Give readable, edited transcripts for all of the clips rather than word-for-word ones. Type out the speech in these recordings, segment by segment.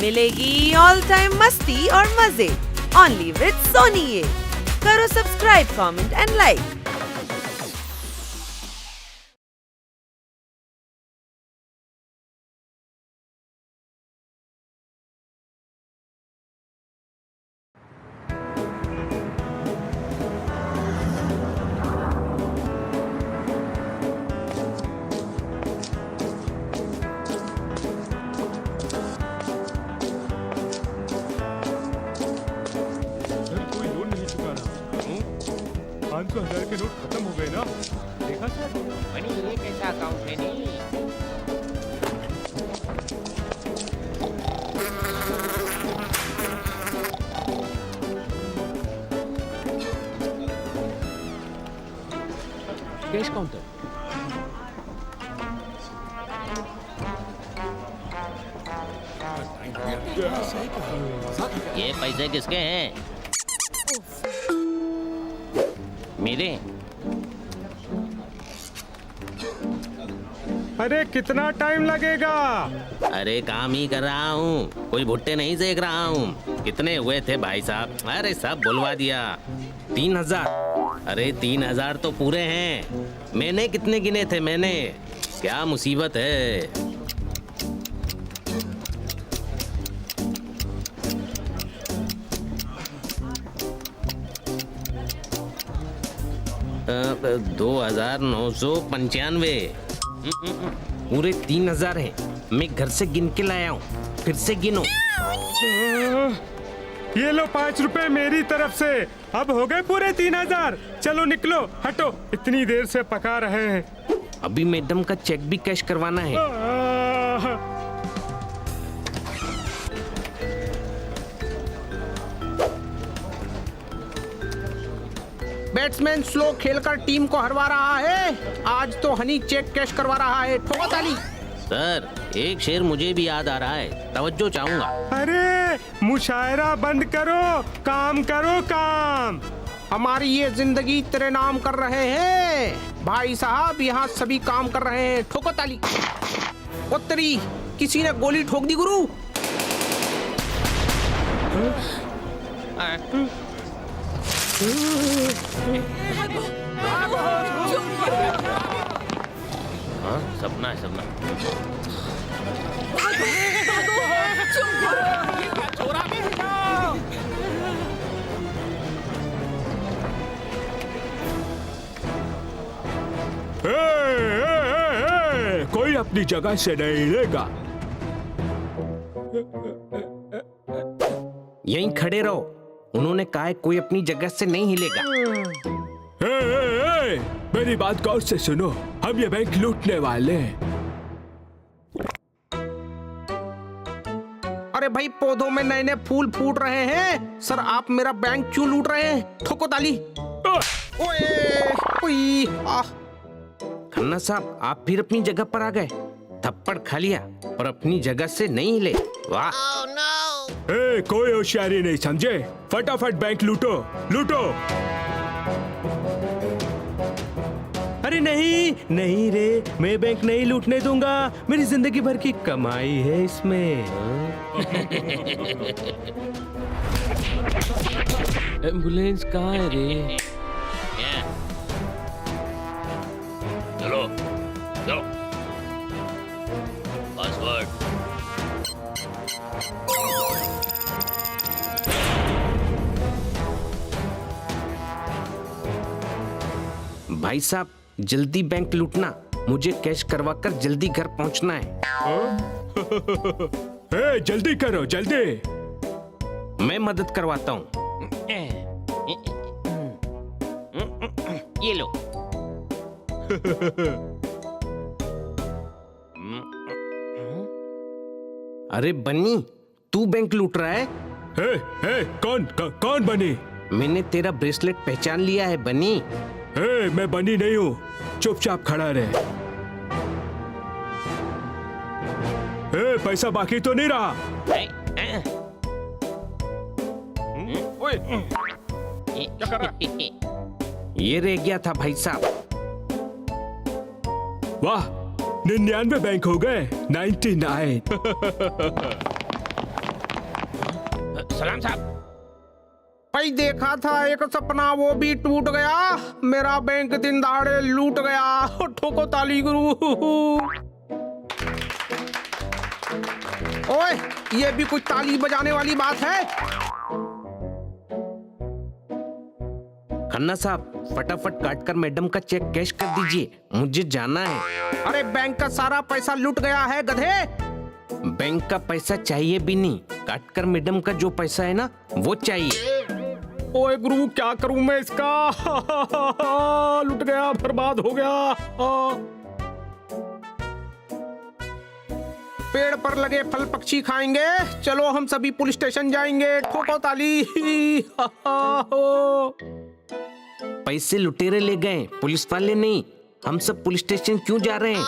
मिलेगी all time मस्ती और मजे ओनली विद सोनी। ये करो सब्सक्राइब, कमेंट एंड लाइक। कोई लोन नहीं चुका रहा। 500,000 के नोट खत्म हो गए ना। देखा सर? बनी ये कैसा अकाउंट है नहीं? Cash counter. ये पैसे किसके हैं? मेरे। अरे कितना टाइम लगेगा? अरे काम ही कर रहा हूँ, कोई भुट्टे नहीं सेक रहा हूँ। कितने हुए थे भाई साहब? अरे सब बुलवा दिया। 3,000। अरे 3,000 तो पूरे हैं। मैंने कितने गिने थे मैंने? क्या मुसीबत है। अब 2,995। पूरे 3,000 हैं। मैं घर से गिन के लाया हूँ, फिर से गिनो। ये लो 5 रुपए मेरी तरफ से। अब हो गए पूरे 3,000। चलो निकलो, हटो, इतनी देर से पका रहे हैं। अभी मैडम का चेक भी कैश करवाना है। बैट्समैन स्लो खेलकर टीम को हरवा रहा है। आज तो हनी चेक कैश करवा रहा है। ठोको ताली। सर, एक शेर मुझे भी याद आ रहा है, तवज्जो चाहूंगा। अरे मुशायरा बंद करो, काम करो काम। हमारी ये जिंदगी तेरे नाम कर रहे हैं। भाई साहब यहाँ सभी काम कर रहे हैं। ठोको ताली। उत्तरी किसी ने गोली ठोक दी गुरु। हाँ, सपना है सपना। कोई अपनी जगह से नहीं हिलेगा। यहीं खड़े रहो। उन्होंने कहा है कोई अपनी जगह से नहीं हिलेगा। मेरी बात गौर से सुनो, हम ये बैंक लूटने वाले हैं। अरे भाई, पौधों में नए नए फूल फूट रहे हैं। सर, आप मेरा बैंक क्यों लूट रहे हैं? ठोको ताली। ओए, ओई, खन्ना साहब, आप फिर अपनी जगह पर आ गए। थप्पड़ खा लिया और अपनी जगह से नहीं हिले। वाह। कोई होशियारी नहीं समझे। फटाफट बैंक लूटो, लूटो। अरे नहीं नहीं रे, मैं बैंक नहीं लूटने दूंगा। मेरी जिंदगी भर की कमाई है इसमें। एम्बुलेंस कहाँ है रे? चलो चलो। पासवर्ड। भाई साहब, जल्दी बैंक लूटना। मुझे कैश करवा कर जल्दी घर पहुंचना है। जल्दी करो, जल्दी। मैं मदद करवाता हूँ। ये लो। अरे बन्नी, तू बैंक लूट रहा है? कौन बनी? मैंने तेरा ब्रेसलेट पहचान लिया है बन्नी। मैं बनी नहीं हूँ, चुपचाप खड़ा रहे। पैसा बाकी तो नहीं रहा? ओए, क्या कर रहा? ये रह गया था भाई साहब। वाह, 99 बैंक हो गए। 99। सलाम साहब। भाई देखा था एक सपना, वो भी टूट गया। मेरा बैंक दिन दहाड़े लूट गया। ठोको ताली गुरु। ओए, ये भी कुछ ताली बजाने वाली बात है? खन्ना साहब, फटाफट काटकर मैडम का चेक कैश कर दीजिए, मुझे जाना है। अरे बैंक का सारा पैसा लूट गया है गधे। बैंक का पैसा चाहिए भी नहीं, काटकर मैडम का जो पैसा है ना वो चाहिए। ओए गुरु, क्या करूं मैं इसका? लूट गया, बर्बाद हो गया। पेड़ पर लगे फल पक्षी खाएंगे। चलो हम सभी पुलिस स्टेशन जाएंगे। ठोको ताली। पैसे लुटेरे ले गए, पुलिस वाले नहीं। हम सब पुलिस स्टेशन क्यों जा रहे हैं?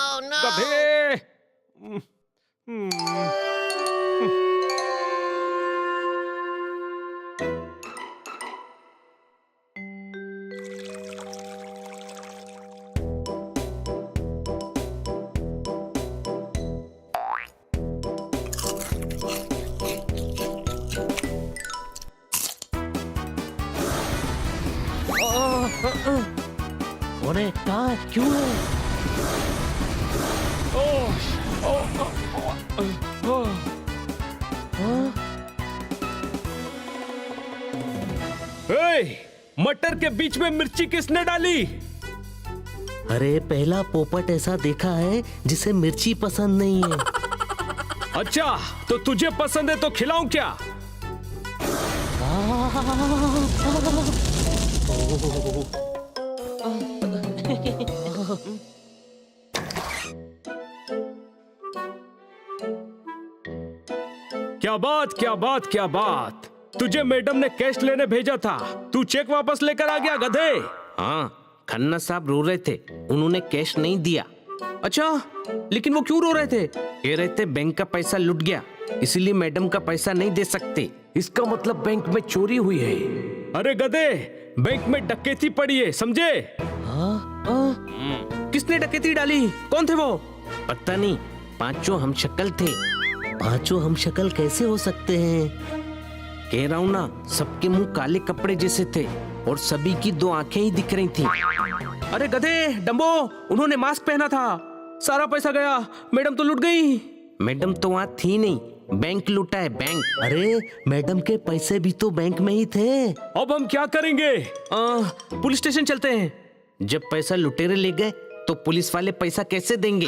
गधे। अरे कहाँ क्यों है? मटर के बीच में मिर्ची किसने डाली? अरे पहला पोपट ऐसा देखा है जिसे मिर्ची पसंद नहीं है। अच्छा, तो तुझे पसंद है तो खिलाऊं क्या? क्या बात, क्या बात, क्या बात। तुझे मैडम ने कैश लेने भेजा था, तू चेक वापस लेकर आ गया गधे। हाँ, खन्ना साहब रो रहे थे, उन्होंने कैश नहीं दिया। अच्छा, लेकिन वो क्यों रो रहे थे? कह रहे थे बैंक का पैसा लुट गया, इसलिए मैडम का पैसा नहीं दे सकते। इसका मतलब बैंक में चोरी हुई है। अरे गधे, बैंक में डकैती पड़ी है, समझे? किसने डकैती डाली? कौन थे वो? पता नहीं, पांचों हम शक्ल थे। पांचों हम शक्ल कैसे हो सकते हैं? कह रहा हूँ ना, सबके मुंह काले कपड़े जैसे थे और सभी की दो आंखें ही दिख रही थी। अरे गधे, डम्बो, उन्होंने मास्क पहना था। सारा पैसा गया, मैडम तो लुट गई। मैडम तो वहाँ थी नहीं, बैंक लूटा है, बैंक। अरे मैडम के पैसे भी तो बैंक में ही थे। अब हम क्या करेंगे? पुलिस स्टेशन चलते हैं। जब पैसा लुटेरे ले गए तो पुलिस वाले पैसा कैसे देंगे?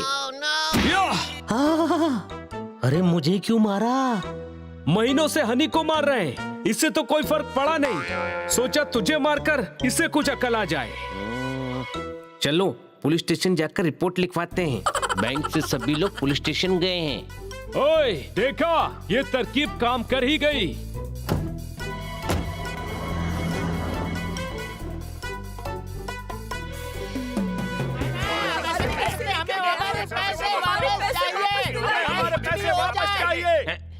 अरे मुझे क्यों मारा? महीनों से हनी को मार रहे हैं, इससे तो कोई फर्क पड़ा नहीं। सोचा तुझे मारकर इससे कुछ अकल आ जाए। चलो पुलिस स्टेशन जाकर रिपोर्ट लिखवाते हैं। बैंक से सभी लोग पुलिस स्टेशन गए हैं। ओए, देखा, ये तरकीब काम कर ही गई।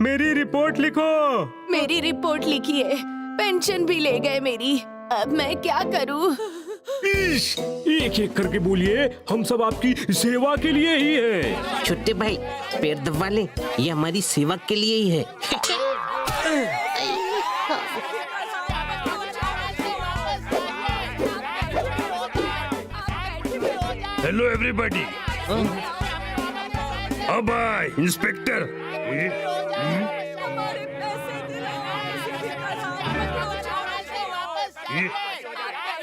मेरी रिपोर्ट लिखो। मेरी रिपोर्ट लिखी है, पेंशन भी ले गए मेरी। अब मैं क्या करूं? एक एक करके बोलिए, हम सब आपकी सेवा के लिए ही है। छोटे भाई, पैर दबा ले, ये हमारी सेवा के लिए ही है। Hello everybody. अब आए इंस्पेक्टर।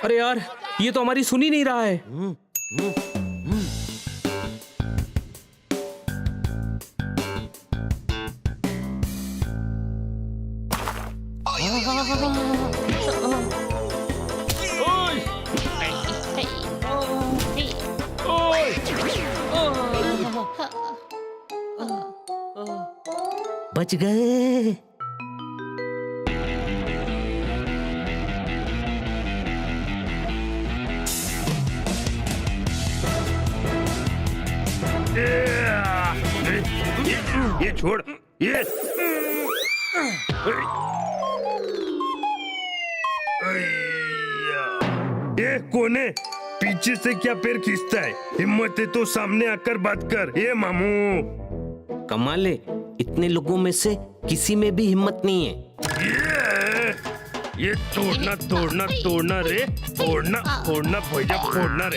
अरे यार, ये तो हमारी सुन ही नहीं रहा है। बच गए। ये छोड़, ये कौन है? पीछे से क्या पैर खींचता है? हिम्मत है तो सामने आकर बात कर। ये मामू, कमाल है, इतने लोगों में से किसी में भी हिम्मत नहीं है। ये तोड़ना तोड़ना तोड़ना रे, फोड़ना फोड़ना भैया फोड़ना रे।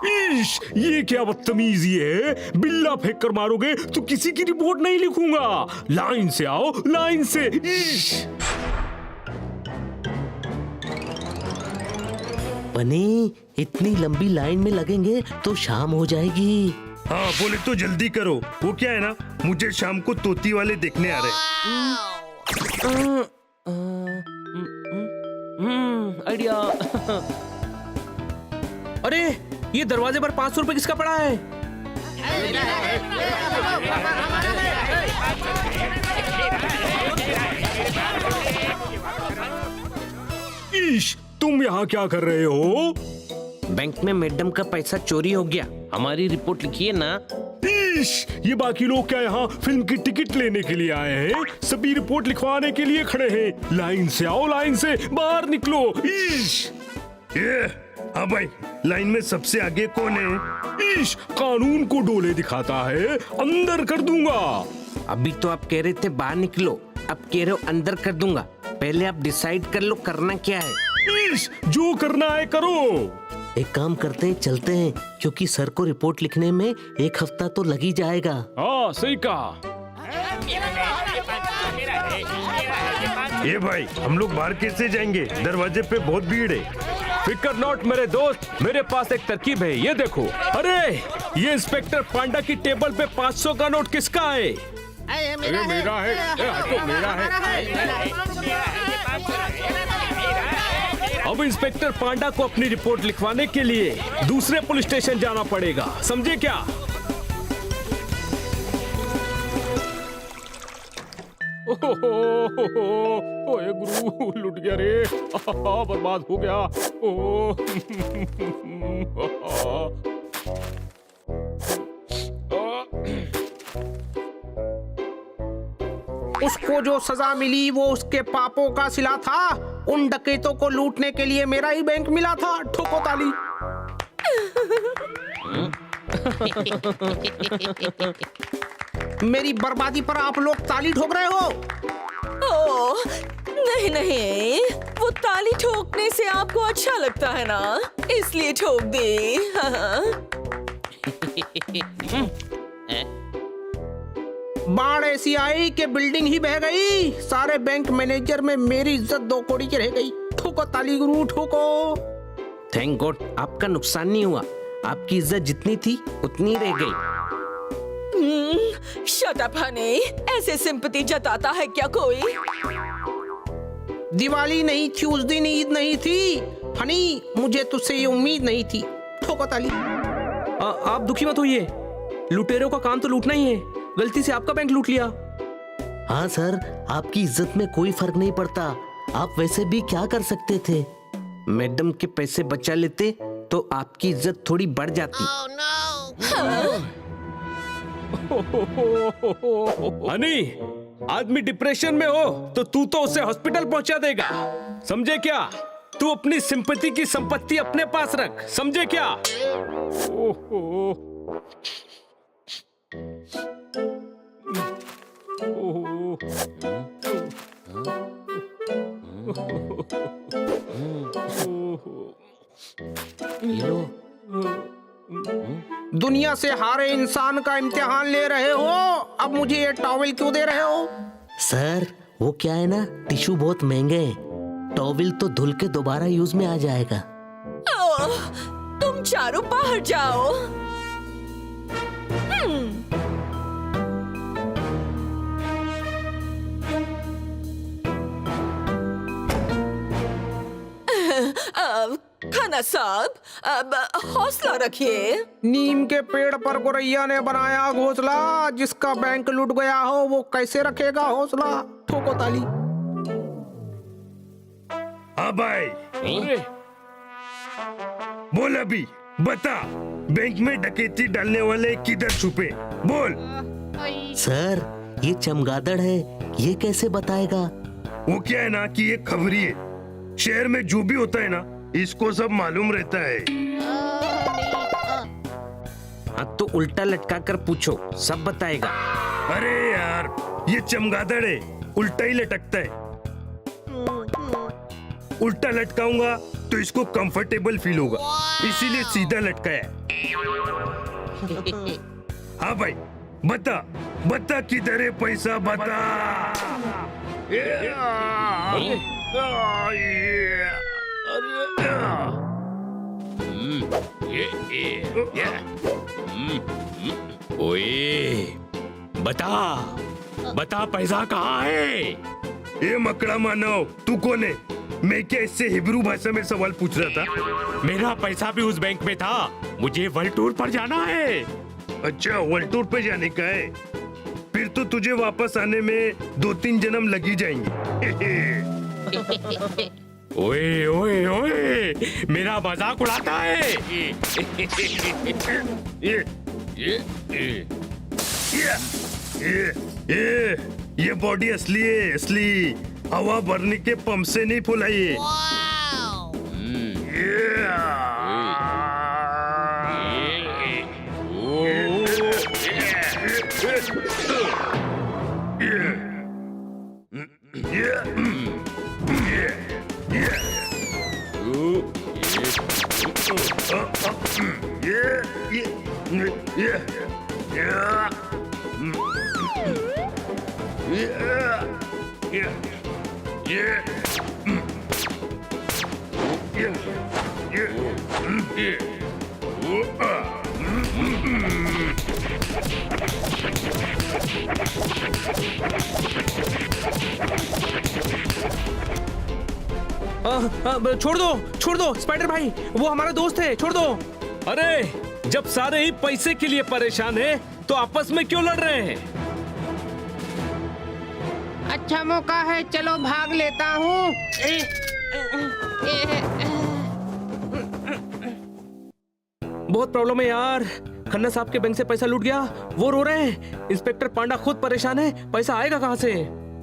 इश, ये क्या बदतमीजी है? बिल्ला फेंक कर मारोगे तो किसी की रिपोर्ट नहीं लिखूंगा। लाइन से आओ, लाइन से। इश। बनी, इतनी लंबी लाइन में लगेंगे तो शाम हो जाएगी। हाँ बोले तो जल्दी करो। वो क्या है ना, मुझे शाम को तोती वाले देखने आ रहे। आइडिया। अरे ये दरवाजे पर 500 रुपए किसका पड़ा है? इश, तुम यहाँ क्या कर रहे हो? बैंक में मैडम का पैसा चोरी हो गया, हमारी रिपोर्ट लिखिए ना। इश, ये बाकी लोग क्या यहाँ फिल्म की टिकट लेने के लिए आए हैं? सभी रिपोर्ट लिखवाने के लिए खड़े हैं। लाइन से आओ, लाइन से बाहर निकलो। इश। ये हाँ भाई, लाइन में सबसे आगे कौन है? इश, कानून को डोले दिखाता है, अंदर कर दूंगा। अभी तो आप कह रहे थे बाहर निकलो, अब कह रहे हो अंदर कर दूंगा। पहले आप डिसाइड कर लो करना क्या है। इश, जो करना है करो। एक काम करते हैं, चलते हैं, क्योंकि सर को रिपोर्ट लिखने में 1 हफ्ता तो लग ही जाएगा। हाँ सही कहा। ये भाई, हम लोग बाहर कैसे जाएंगे? दरवाजे पे बहुत भीड़ है। फिकर नॉट मेरे दोस्त, मेरे पास एक तरकीब है, ये देखो। अरे ये इंस्पेक्टर पांडा की टेबल पे 500 का नोट किसका है? अरे मेरा है। तो मेरा है। अब इंस्पेक्टर पांडा को अपनी रिपोर्ट लिखवाने के लिए दूसरे पुलिस स्टेशन जाना पड़ेगा, समझे क्या? ओए गुरु, लुट गया रे। बर्बाद हो गया। उसको जो सजा मिली वो उसके पापों का सिला था। उन डकैतों को लूटने के लिए मेरा ही बैंक मिला था। ठोको ताली। मेरी बर्बादी पर आप लोग ताली ठोक रहे हो। ओह, नहीं नहीं, वो ताली ठोकने से आपको अच्छा लगता है ना, इसलिए ठोक दी। बाढ़ ऐसी आई कि बिल्डिंग ही बह गई। सारे बैंक मैनेजर में मेरी इज्जत 2 कौड़ी की रह गई। ठोको ताली गुरु, ठोको। थैंक गॉड आपका नुकसान नहीं हुआ। आपकी इज्जत जितनी थी उतनी रह गई। शट अप हनी, ऐसे सिंपैथी जताता है क्या कोई? दिवाली नहीं थी उस दिन, ईद नहीं थी। हनी, मुझे तुझसे ये उम्मीद नहीं थी। ठोको ताली। आप दुखी मत होइए, लुटेरों का काम तो लूटना ही है। गलती से आपका बैंक लूट लिया। हाँ सर, आपकी इज्जत में कोई फर्क नहीं पड़ता। आप वैसे भी क्या कर सकते थे? मैडम के पैसे बचा लेते तो आपकी इज्जत थोड़ी बढ़ जाती। हनी, आदमी डिप्रेशन में हो तो तू तो उसे हॉस्पिटल पहुंचा देगा, समझे क्या? तू अपनी सिंपैथी की संपत्ति अपने पास रख, समझे क्या? दुनिया से हारे इंसान का इम्तिहान ले रहे हो, अब मुझे ये टॉवेल क्यों दे रहे हो? सर वो क्या है ना, टिश्यू बहुत महंगे हैं। टॉवेल तो धुल के दोबारा यूज में आ जाएगा। ओह, तुम चारों बाहर जाओ। खाना साहब, अब हौसला रखिए। नीम के पेड़ पर गोरैया ने बनाया घोंसला, जिसका बैंक लूट गया हो वो कैसे रखेगा हौसला? ठोको ताली। हाँ भाई, बोल अभी, बता बैंक में डकैती डालने वाले किधर छुपे? बोल। सर ये चमगादड़ है, ये कैसे बताएगा? वो क्या है ना कि ये खबरी है। शहर में जो भी होता है ना इसको सब मालूम रहता है। हाँ तो उल्टा लटका कर पूछो, सब बताएगा। अरे यार, ये चमगादड़ है, उल्टा ही लटकता है। उल्टा लटकाऊंगा तो इसको कंफर्टेबल फील होगा, इसीलिए सीधा लटकाया। हाँ भाई, बता बता किधर है पैसा, बता। ओए, बता पैसा कहाँ है? ये मकड़ा मानव, तू कौन है? मैं क्या इससे हिब्रू भाषा में सवाल पूछ रहा था? मेरा पैसा भी उस बैंक में था, मुझे वर्ल्ड टूर पर जाना है। अच्छा, वर्ल्ड टूर पे जाने का है? फिर तो तुझे वापस आने में 2-3 जन्म लग ही जाएंगे। ओए ओए ओए, मेरा मजाक उड़ाता है। ये बॉडी असली है, असली। हवा भरने के पंप से नहीं फुलाई है। छोड़ दो स्पाइडर भाई, वो हमारा दोस्त है, छोड़ दो। अरे, जब सारे ही पैसे के लिए परेशान हैं, तो आपस में क्यों लड़ रहे हैं? अच्छा मौका है, चलो भाग लेता हूँ। बहुत प्रॉब्लम है यार, खन्ना साहब के बैंक से पैसा लूट गया, वो रो रहे हैं। इंस्पेक्टर पांडा खुद परेशान है, पैसा आएगा कहाँ से?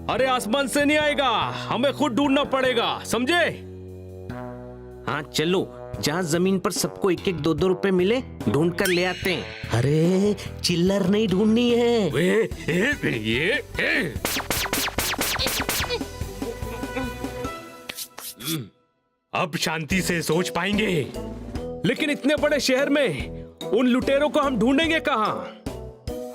अरे आसमान से नहीं आएगा, हमें खुद ढूंढना पड़ेगा, समझे? हाँ चलो, जहाँ जमीन पर सबको 1-1, 2-2 रुपए मिले, ढूंढ कर ले आते हैं। अरे चिल्लर नहीं ढूंढनी है। अब शांति से सोच पाएंगे। लेकिन इतने बड़े शहर में उन लुटेरों को हम ढूंढेंगे कहाँ?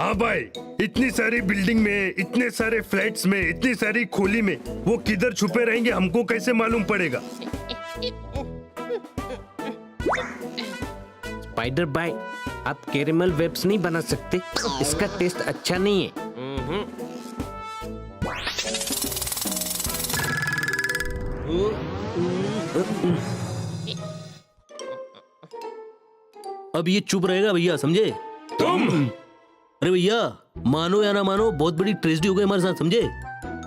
हाँ भाई, इतनी सारी बिल्डिंग में, इतने सारे फ्लैट्स में, इतनी सारी खोली में, वो किधर छुपे रहेंगे हमको कैसे मालूम पड़ेगा? स्पाइडर भाई, आप कैरेमल वेब्स नहीं बना सकते, इसका टेस्ट अच्छा नहीं है। अब ये चुप रहेगा भैया, समझे? तुम अरे भैया, मानो या ना मानो, बहुत बड़ी ट्रेजेडी हो गई हमारे साथ, समझे?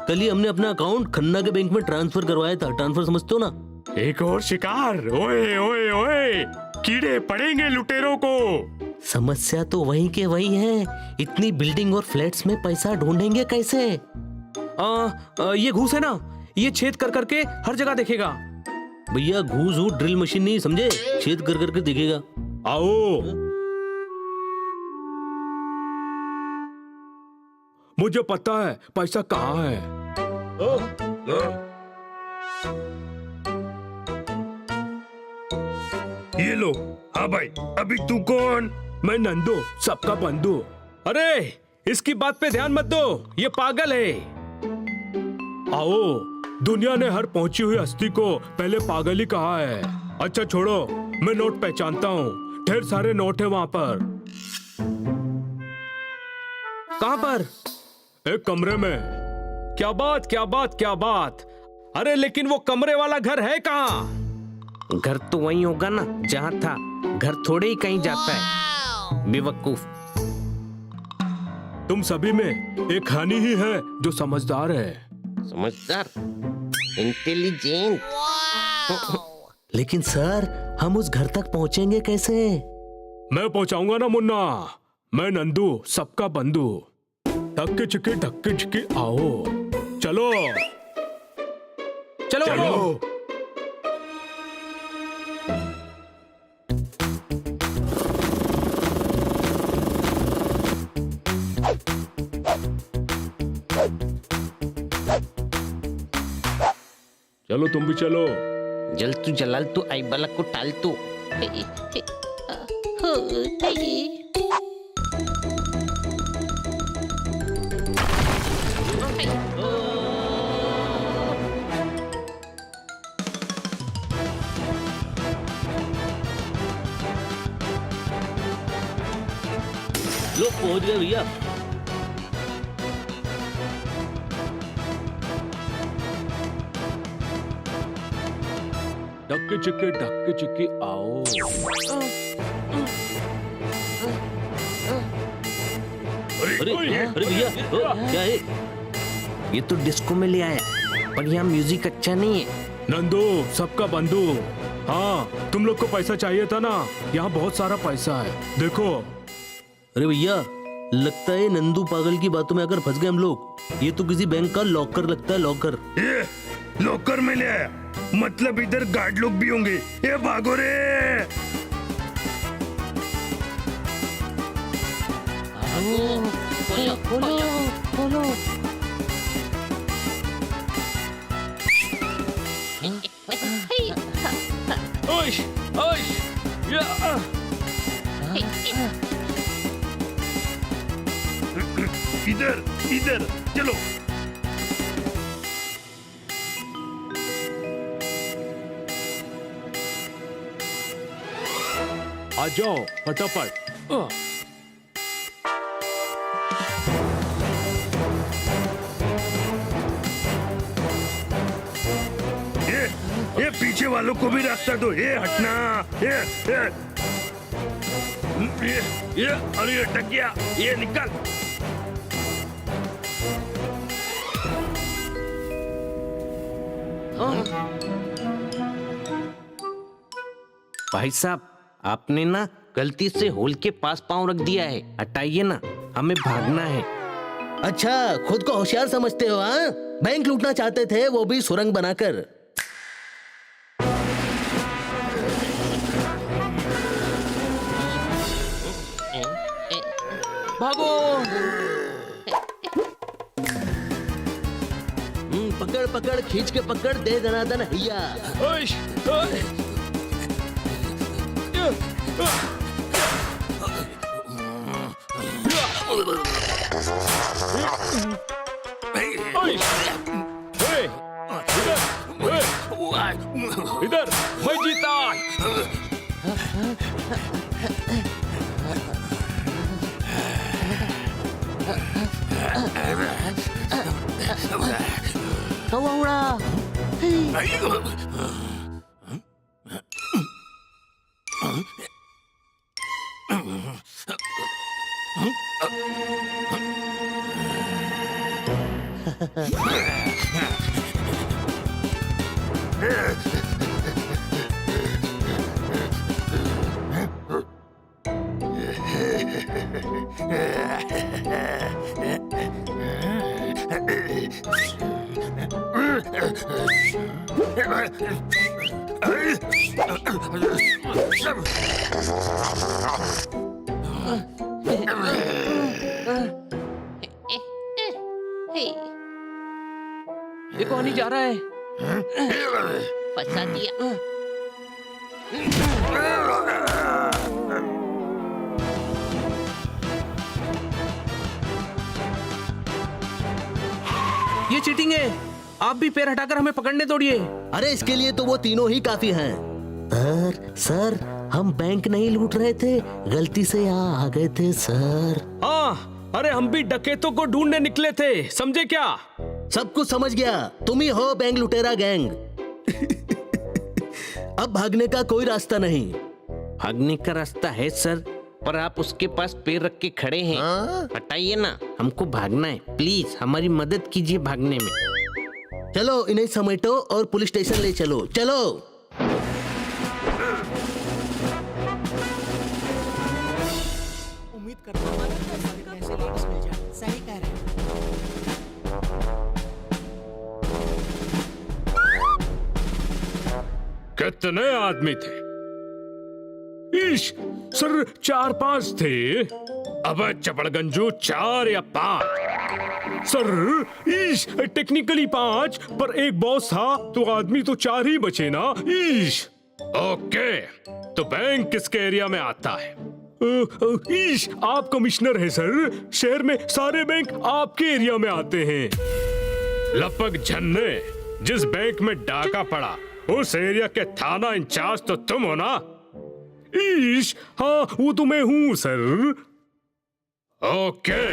कल ही हमने अपना अकाउंट खन्ना के बैंक में ट्रांसफर करवाया था। ट्रांसफर समझते हो ना? एक और शिकार। ओए ओए ओए, कीड़े पड़ेंगे लुटेरों को। समस्या तो वही के वही है, इतनी बिल्डिंग और फ्लैट्स में पैसा ढूंढेंगे कैसे? ये घूस है ना, ये छेद कर करके हर जगह देखेगा। भैया घूस हो, ड्रिल मशीन नहीं, समझे? छेद कर करके देखेगा। आओ, मुझे पता है पैसा कहाँ है। ये लो। हाँ भाई, अभी तू कौन? मैं नंदू, सबका बंधु। अरे, इसकी बात पे ध्यान मत दो, ये पागल है। आओ, दुनिया ने हर पहुंची हुई हस्ती को पहले पागल ही कहा है। अच्छा छोड़ो, मैं नोट पहचानता हूँ, ढेर सारे नोट है वहाँ पर। कहाँ पर? एक कमरे में। क्या बात क्या बात क्या बात। अरे लेकिन वो कमरे वाला घर है कहाँ? घर तो वही होगा ना जहाँ था, घर थोड़े ही कहीं जाता है, बेवकूफ। तुम सभी में एक हनी ही है जो समझदार है। समझदार, इंटेलिजेंट। लेकिन सर, हम उस घर तक पहुंचेंगे कैसे? मैं पहुंचाऊंगा ना मुन्ना, मैं नंदू, सबका बंधु। धक्के चिक्के आओ, चलो चलो, चलो। चलो तुम भी चलो। जल तू जलाल तू आई बला को टाल तू। लो पहुंच गए भैया। ढक्के चिक्के आओ। अरे अरे भैया क्या है? ये तो डिस्को में ले आया, पर यहाँ म्यूजिक अच्छा नहीं है। नंदू सबका बंधु। हाँ तुम लोग को पैसा चाहिए था ना, यहाँ बहुत सारा पैसा है देखो। अरे भैया लगता है नंदू पागल की बातों में अगर फंस गए हम लोग। ये तो किसी बैंक का लॉकर लगता है, लॉकर। ये लॉकर में ले आया, मतलब इधर गार्ड लोग भी होंगे। ये भागो रे। ओश, ओश, या, इधर इधर चलो। आ जाओ फटाफट। ये पीछे वालों को भी रास्ता दो। ये हटना। ये अरे ये अटक गया। ये निकल। भाई साहब आपने ना गलती से होल के पास पांव रख दिया है, हटाइए ना, हमें भागना है। अच्छा खुद को होशियार समझते हो? हाँ बैंक लूटना चाहते थे, वो भी सुरंग बनाकर। भागो। पकड़ पकड़ खींच के पकड़, दे दनादन हैया। ओश, ओश, इधर मैं जीता। कौवा उड़ा। ये कौन ही जा रहा है? फंसा दिया। ये चीटिंग है। आप भी पैर हटाकर हमें पकड़ने दौड़िए। अरे इसके लिए तो वो तीनों ही काफी हैं। सर हम बैंक नहीं लूट रहे थे, गलती से यहाँ आ गए थे सर। हाँ अरे हम भी डकैतों को ढूंढने निकले थे, समझे क्या? सब कुछ समझ गया, तुम ही हो बैंक लुटेरा गैंग। अब भागने का कोई रास्ता नहीं। भागने का रास्ता है सर, पर आप उसके पास पैर रख के खड़े हैं। हटाइए ना, हमको भागना है, प्लीज हमारी मदद कीजिए भागने में। चलो इन्हें समेटो और पुलिस स्टेशन ले चलो। चलो उम्मीद करता हूँ ऐसे लेडीज मिल जाए। सही कह रहे हैं। कितने आदमी थे? ईश, सर 4-5 थे। अब चपड़गंजू 4 या 5। सर ईश टेक्निकली 5 पर एक बॉस था तो आदमी तो 4 ही बचे ना ईश। ओके तो बैंक किसके एरिया में आता है? ईश आप कमिश्नर हैं सर, शहर में सारे बैंक आपके एरिया में आते हैं। लपक झन्ने, जिस बैंक में डाका पड़ा उस एरिया के थाना इंचार्ज तो तुम हो ना? ईश हाँ वो तो मैं हूँ सर। ओके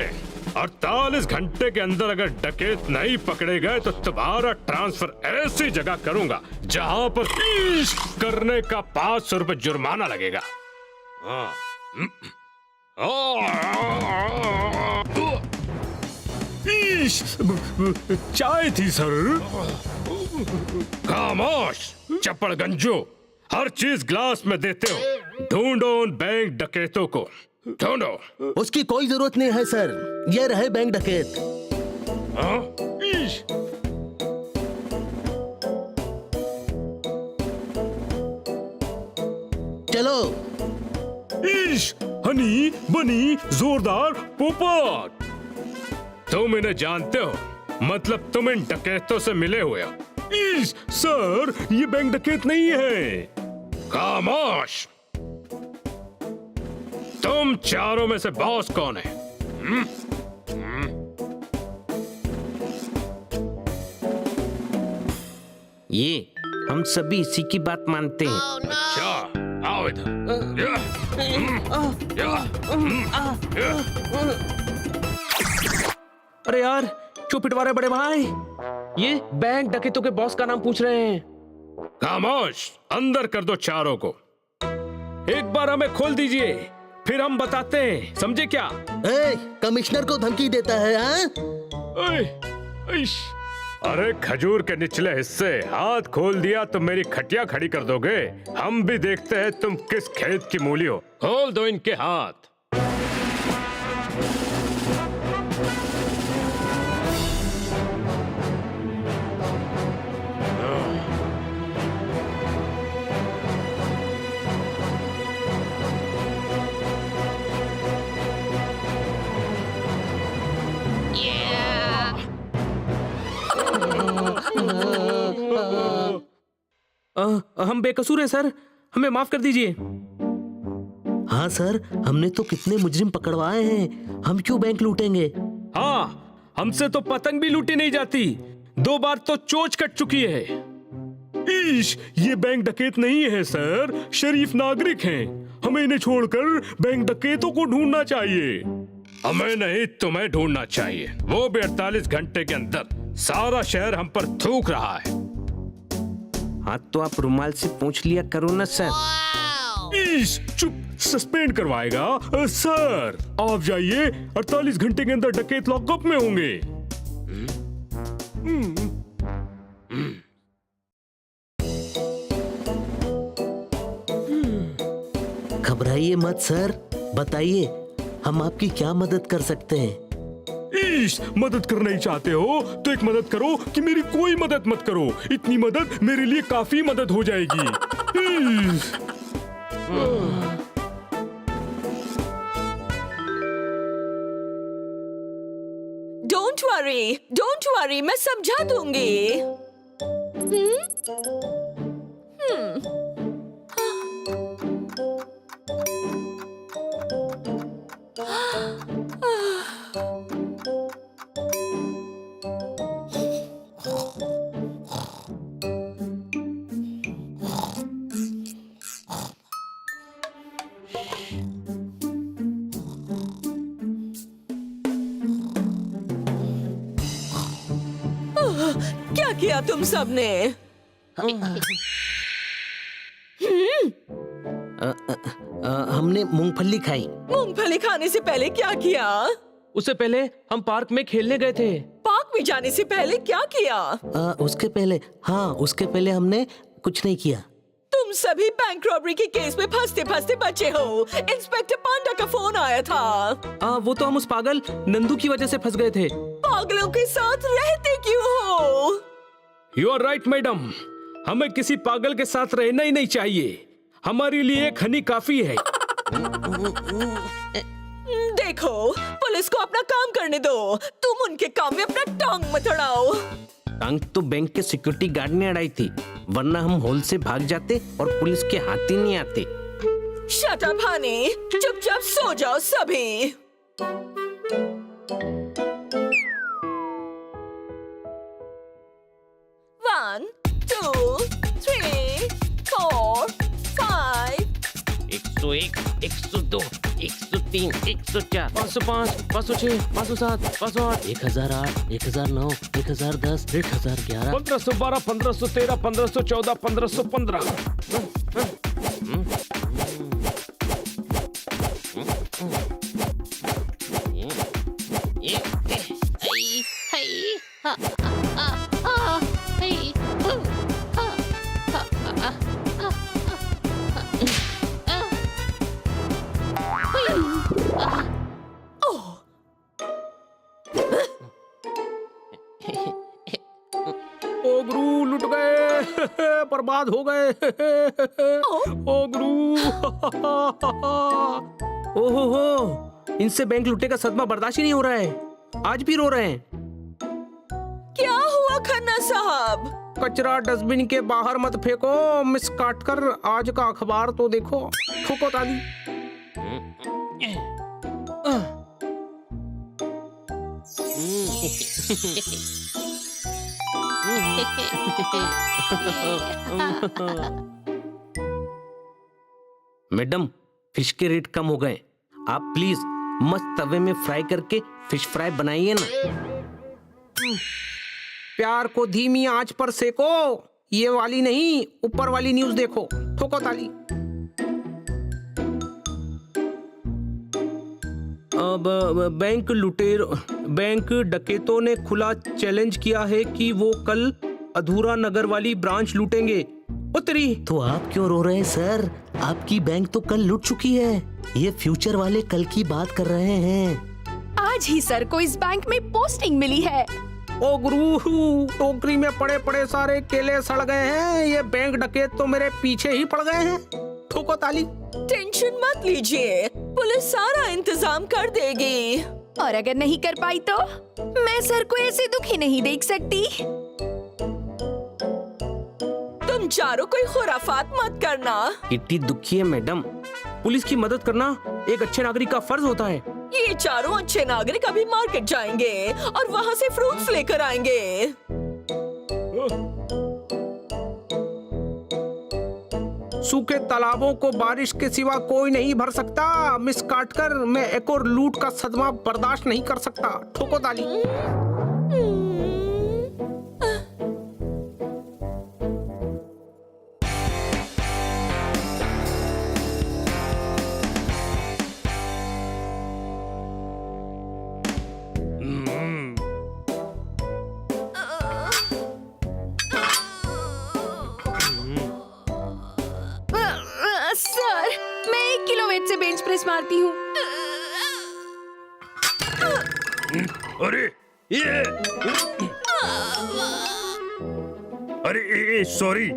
48 घंटे के अंदर अगर डकैत नहीं पकड़े गए तो तुम्हारा ट्रांसफर ऐसी जगह करूंगा जहां पर ईश करने का 500 रुपए जुर्माना लगेगा। ईश चाय थी सर। खामोश चप्पड़गंजो, हर चीज ग्लास में देते हो। ढूंढो उन बैंक डकैतों को, ढूंढो। उसकी कोई जरूरत नहीं है सर, ये रहे बैंक डकैत। ईश चलो। ईश हनी बनी जोरदार पोपट। तुम इन्हें जानते हो, मतलब तुम इन डकैतों से मिले हुए हो। ईश सर ये बैंक डकैत नहीं है। खामोश, तुम चारों में से बॉस कौन है? ये हम सभी इसी की बात मानते हैं। अच्छा आओ इधर। अरे यार क्यों पिटवा रहे बड़े भाई? ये बैंक डकैतों के बॉस का नाम पूछ रहे हैं। खामोश, अंदर कर दो चारों को। एक बार हमें खोल दीजिए फिर हम बताते हैं, समझे क्या? कमिश्नर को धमकी देता है हाँ? अरे खजूर के निचले हिस्से हाथ खोल दिया तो मेरी खटिया खड़ी कर दोगे। हम भी देखते हैं तुम किस खेत की मूली हो। खोल दो इनके हाथ। हम बेकसूर हैं सर, हमें माफ कर दीजिए। हाँ सर, हमने तो कितने मुजरिम पकड़वाए हैं, हम क्यों बैंक लूटेंगे? हाँ हमसे तो पतंग भी लूटी नहीं जाती, 2 बार तो चोंच कट चुकी है। ईश ये बैंक डकैत नहीं है सर, शरीफ नागरिक हैं। हमें इन्हें छोड़कर बैंक डकैतों को ढूंढना चाहिए। हमें नहीं तुम्हें ढूंढना चाहिए। वो भी 48 घंटे के अंदर। सारा शहर हम पर थूक रहा है। हाँ तो आप रुमाल से पूछ लिया करो ना सर। ईश चुप, सस्पेंड करवाएगा। सर आप जाइए, 48 घंटे के अंदर डकैत लॉकअप में होंगे। घबराइए मत सर, बताइए हम आपकी क्या मदद कर सकते हैं? ईश मदद करना ही चाहते हो तो एक मदद करो कि मेरी कोई मदद मत करो। इतनी मदद मेरे लिए काफी मदद हो जाएगी। डोंट वरी, मैं समझा दूंगी। क्या किया तुम सबने? हमने मूंगफली खाई। मूंगफली खाने से पहले क्या किया? उससे पहले हम पार्क में खेलने गए थे। पार्क में जाने से पहले क्या किया? उसके पहले हमने कुछ नहीं किया। तुम सभी बैंक रॉबरी के केस में फंसते फंसते बचे हो। इंस्पेक्टर पांडा का फोन आया था। वो तो हम उस पागल नंदू की वजह से फंस गए थे। पागलों के साथ रहते क्यों हो? यू आर राइट मैडम, हमें किसी पागल के साथ रहना ही नहीं चाहिए। हमारे लिए एक हनी काफी है। देखो, पुलिस को अपना काम करने दो। तुम उनके काम में अपना टांग मत अड़ाओ। टांग तो बैंक के सिक्योरिटी गार्ड ने अड़ाई थी, वरना हम हॉल से भाग जाते और पुलिस के हाथ ही नहीं आते। शट अप हनी, चुपचाप सो जाओ सभी। One, 2, 3, 4, 5. 101, 102, 103, 104, 505, 506, 507, 508, 1008, 1009, 1010, 1011, 1512, 1513, 1514, 1515। ओ गुरु लुट गए, बर्बाद हो गए। ओ गुरु। ओहो हो, इनसे बैंक लुटे का सदमा बर्दाश्त ही नहीं हो रहा है, आज भी रो रहे हैं। क्या हुआ खन्ना साहब? कचरा डस्टबिन के बाहर मत फेंको, मिस काटकर आज का अखबार तो देखो। ठोको ताली। मैडम, फिश के रेट कम हो गए, आप प्लीज मस्त तवे में फ्राई करके फिश फ्राई बनाइए ना। प्यार को धीमी आंच पर सेको, ये वाली नहीं, ऊपर वाली न्यूज देखो। ठोको ताली। अब बैंक डकैतों ने खुला चैलेंज किया है कि वो कल अधूरा नगर वाली ब्रांच लूटेंगे। उतरी तो आप क्यों रो रहे हैं सर? आपकी बैंक तो कल लुट चुकी है। ये फ्यूचर वाले कल की बात कर रहे हैं। आज ही सर को इस बैंक में पोस्टिंग मिली है। ओ गुरु, टोकरी में पड़े पड़े सारे केले सड़ गए हैं। ये बैंक डकैत तो मेरे पीछे ही पड़ गए हैं। ठोको ताली। टेंशन मत लीजिए, पुलिस सारा इंतजाम कर देगी। और अगर नहीं कर पाई तो मैं सर को ऐसे दुखी नहीं देख सकती। तुम चारों कोई खुराफात मत करना। किट्टी दुखी है मैडम, पुलिस की मदद करना एक अच्छे नागरिक का फर्ज होता है। ये चारों अच्छे नागरिक अभी मार्केट जाएंगे और वहाँ से फ्रूट्स लेकर आएंगे। सूखे तालाबों को बारिश के सिवा कोई नहीं भर सकता। मिस काटकर मैं एक और लूट का सदमा बर्दाश्त नहीं कर सकता। ठोको ताली। सर, मैं 1 किलो वेट से बेंच प्रेस मारती हूँ। अरे ये अरे सॉरी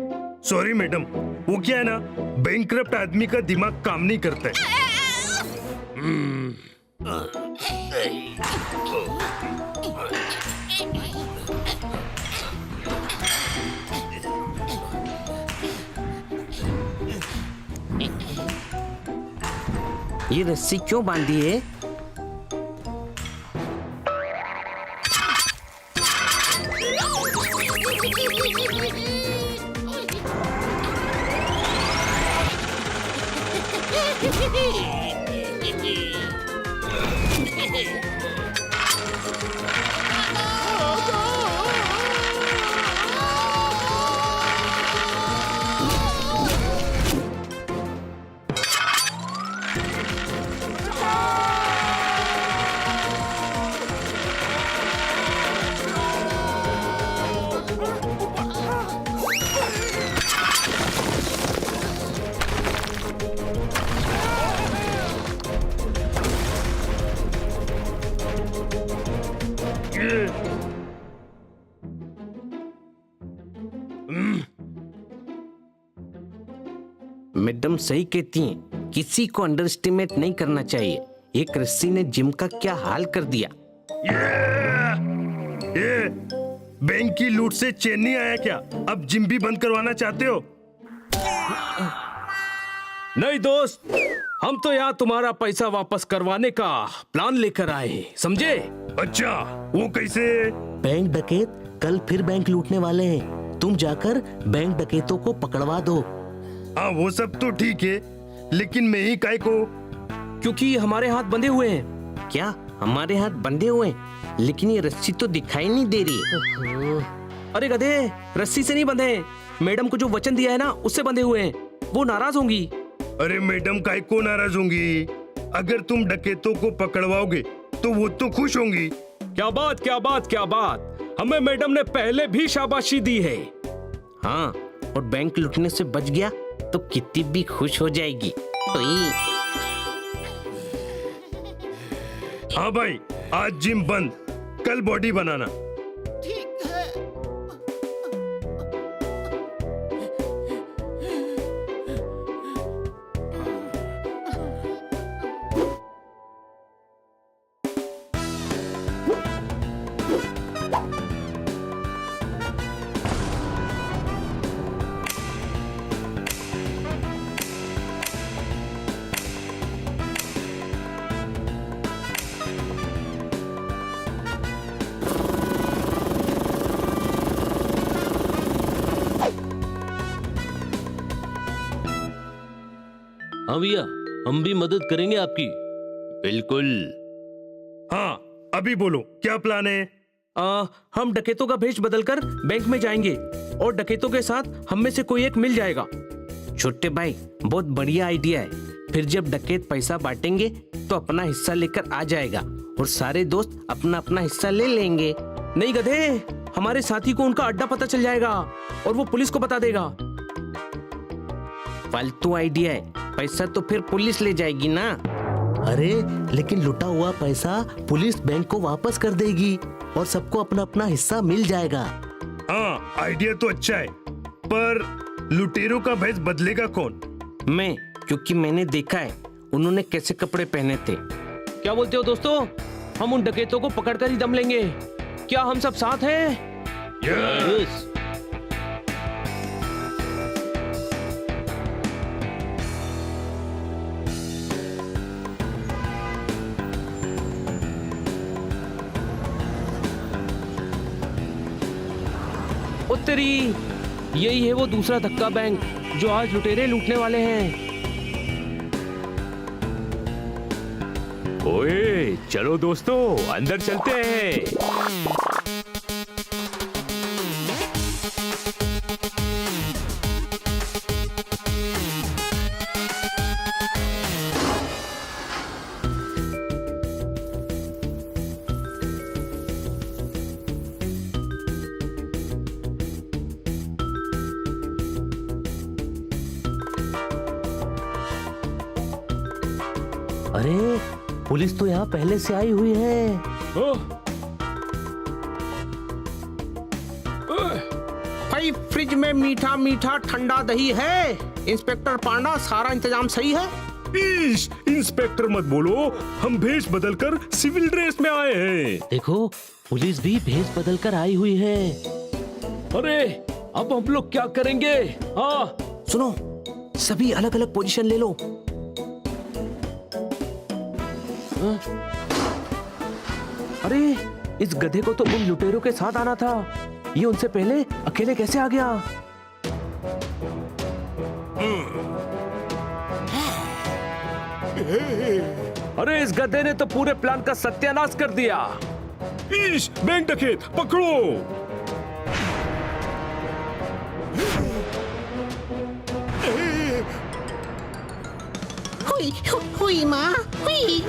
सॉरी मैडम, वो क्या है ना, बैंकक्रप्ट आदमी का दिमाग काम नहीं करता है। ये रस्सी क्यों बांधी है? मैडम सही कहती हैं, किसी को अंडर एस्टिमेट नहीं करना चाहिए। एक रस्सी ने जिम का क्या हाल कर दिया। ये बैंक की लूट से चैन नहीं आया क्या? अब जिम भी बंद करवाना चाहते हो? नहीं दोस्त, हम तो यहाँ तुम्हारा पैसा वापस करवाने का प्लान लेकर आए हैं, समझे? अच्छा, वो कैसे? बैंक डकैत कल फिर बैंक लूटने वाले हैं। तुम जाकर बैंक डकैतों को पकड़वा दो। हाँ, वो सब तो ठीक है, लेकिन मैं ही काय को? क्योंकि हमारे हाथ बंधे हुए हैं। क्या हमारे हाथ बंधे हुए हैं? लेकिन ये रस्सी तो दिखाई नहीं दे रही। अरे गधे, रस्सी से नहीं बंधे, मैडम को जो वचन दिया है ना उससे बंधे हुए हैं। वो नाराज होंगी। अरे मैडम काय को नाराज होंगी? अगर तुम डकैतों को पकड़वाओगे तो वो तो खुश होंगी। क्या बात, क्या बात, क्या बात! हमें मैडम ने पहले भी शाबाशी दी है। हाँ, और बैंक लूटने से बच गया तो कितनी भी खुश हो जाएगी। ओए, हाँ भाई, आज जिम बंद, कल बॉडी बनाना। ठीक है। हाँ भैया, हम भी मदद करेंगे आपकी। बिल्कुल। हाँ, अभी बोलो क्या प्लान है? हम डकैतों का भेष बदलकर बैंक में जाएंगे और डकैतों के साथ हम में से कोई एक मिल जाएगा। छोटे भाई, बहुत बढ़िया आइडिया है। फिर जब डकैत पैसा बांटेंगे तो अपना हिस्सा लेकर आ जाएगा और सारे दोस्त अपना अपना हिस्सा ले लेंगे। नहीं गधे, हमारे साथी को उनका अड्डा पता चल जाएगा और वो पुलिस को बता देगा। फालतू आइडिया है, पैसा तो फिर पुलिस ले जाएगी ना। अरे लेकिन लुटा हुआ पैसा पुलिस बैंक को वापस कर देगी और सबको अपना अपना हिस्सा मिल जाएगा। हाँ, आइडिया तो अच्छा है, पर लुटेरों का भेष बदलेगा कौन? मैं, क्योंकि मैंने देखा है उन्होंने कैसे कपड़े पहने थे। क्या बोलते हो दोस्तों? हम उन डकैतों को पकड़कर ही दम लेंगे। क्या हम सब साथ हैं? यस। उत्तरी, यही है वो दूसरा धक्का बैंक जो आज लुटेरे लूटने वाले हैं। ओए, चलो दोस्तों, अंदर चलते हैं। अरे पुलिस तो यहाँ पहले से आई हुई है। भाई, फ्रिज में मीठा मीठा ठंडा दही है। इंस्पेक्टर पांडा, सारा इंतजाम सही है? इंस्पेक्टर मत बोलो, हम भेष बदलकर सिविल ड्रेस में आए हैं। देखो, पुलिस भी भेष बदल कर आई हुई है। अरे, अब हम लोग क्या करेंगे? हाँ, सुनो, सभी अलग अलग पोजीशन ले लो। अरे, इस गधे को तो उन लुटेरों के साथ आना था। ये उनसे पहले अकेले कैसे आ गया? अरे, इस गधे ने तो पूरे प्लान का सत्यानाश कर दिया। बैंक डकैत पकड़ो! हुई हुई माँ हुई।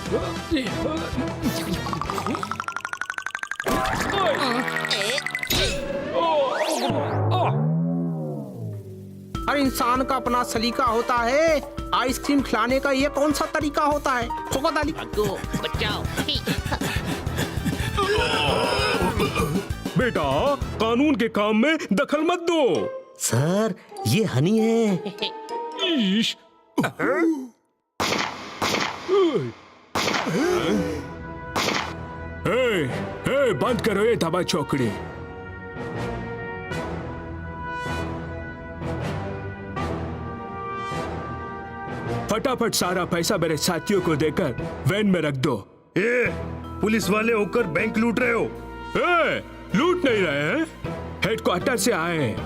हर इंसान का अपना सलीका होता है, आइसक्रीम खिलाने का ये कौन सा तरीका होता है? ठोको ताली। बचाओ। बेटा, कानून के काम में दखल मत दो। सर ये हनी है। ईश। ए, बंद करो ये दबा चौकड़ी। फटाफट सारा पैसा मेरे साथियों को देकर वैन में रख दो। पुलिस वाले होकर बैंक लूट रहे हो? लूट नहीं रहे हैं, हेडक्वार्टर से आए हैं।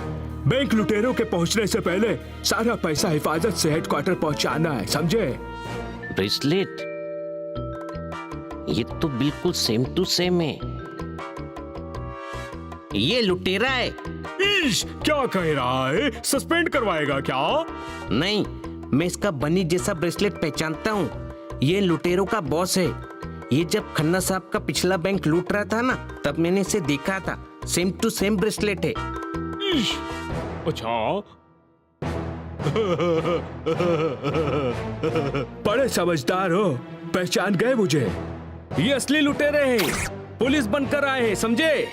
बैंक लुटेरों के पहुंचने से पहले सारा पैसा हिफाजत से हेडक्वार्टर पहुंचाना है, समझे? ब्रेसलेट, ये तो बिल्कुल सेम टू सेम है। ये लुटेरा है। ईश, क्या कह रहा है? सस्पेंड करवाएगा क्या? नहीं, मैं इसका बनी जैसा ब्रेसलेट पहचानता हूँ। ये लुटेरों का बॉस है। ये जब खन्ना साहब का पिछला बैंक लूट रहा था ना, तब मैंने इसे देखा था। सेम टू सेम ब्रेसलेट है। ईश, अच्छा। बड़े समझदार हो, पहचान गए मुझे। ये असली लुटेरे हैं, पुलिस बनकर आए हैं, समझे?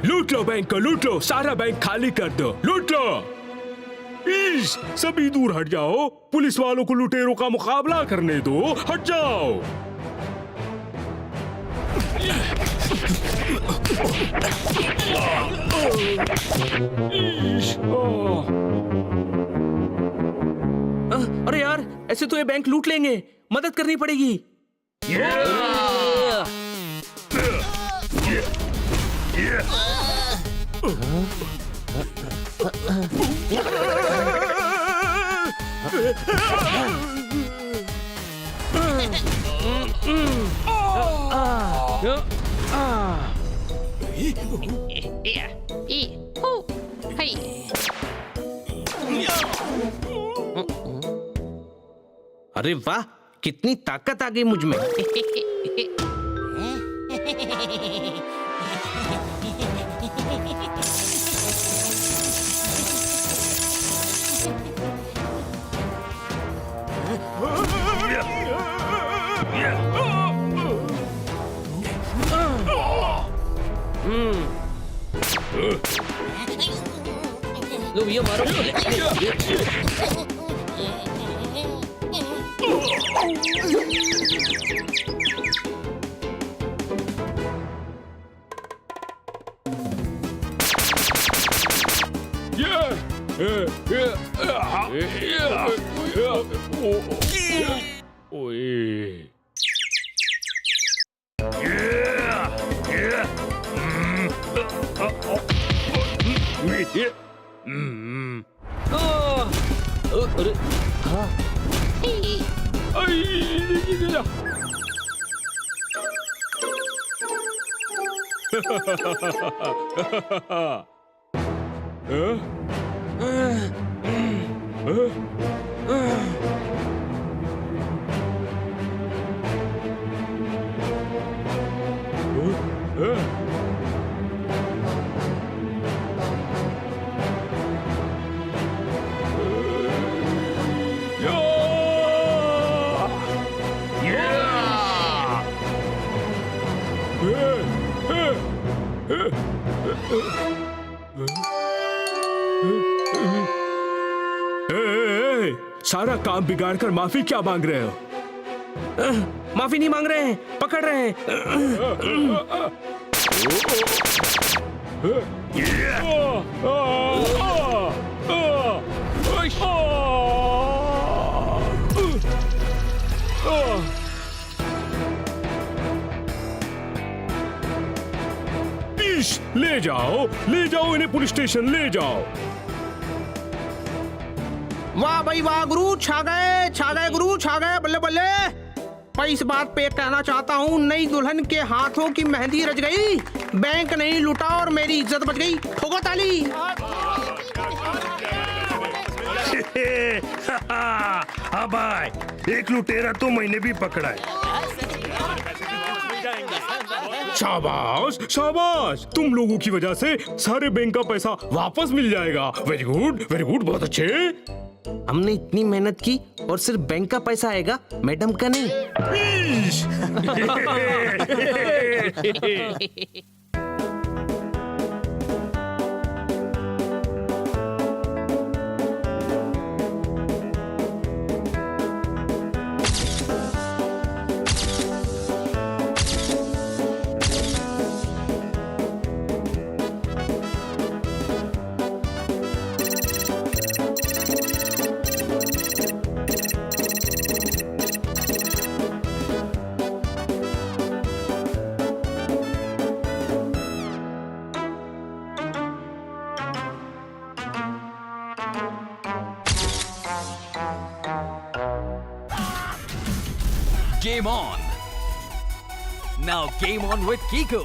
लूट लो बैंक को, लूट लो, सारा बैंक खाली कर दो, लूट लो। ईश, सभी दूर हट जाओ, पुलिस वालों को लुटेरों का मुकाबला करने दो, हट जाओ। ईश, अरे यार, ऐसे तो ये बैंक लूट लेंगे, मदद करनी पड़ेगी। अरे वाह, कितनी ताकत आ गई मुझ में। लो भैया मारो। अरे हाँ। सारा काम बिगाड़ कर माफी क्या मांग रहे हो? माफी नहीं मांग रहे हैं, पकड़ रहे हैं। ले जाओ इन्हें पुलिस स्टेशन ले जाओ। वाह भाई वाह गुरु, छा गए गुरु, छा गए, बल्ले बल्ले। मैं इस बात पे कहना चाहता हूँ, नई दुल्हन के हाथों की मेहंदी रच गई, बैंक नहीं लूटा और मेरी इज्जत बच गई। ठोको ताली। हाँ भाई, एक लुटेरा तो मैंने भी पकड़ा है। शाबाश शाबाश, तुम लोगों की वजह से सारे बैंक का पैसा वापस मिल जाएगा। वेरी गुड, बहुत अच्छे। हमने इतनी मेहनत की और सिर्फ बैंक का पैसा आएगा, मैडम का नहीं। Game on! Now game on with Kiko!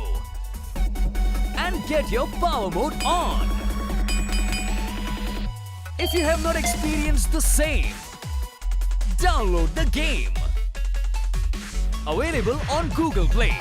And get your power mode on! If you have not experienced the same, download the game! Available on Google Play.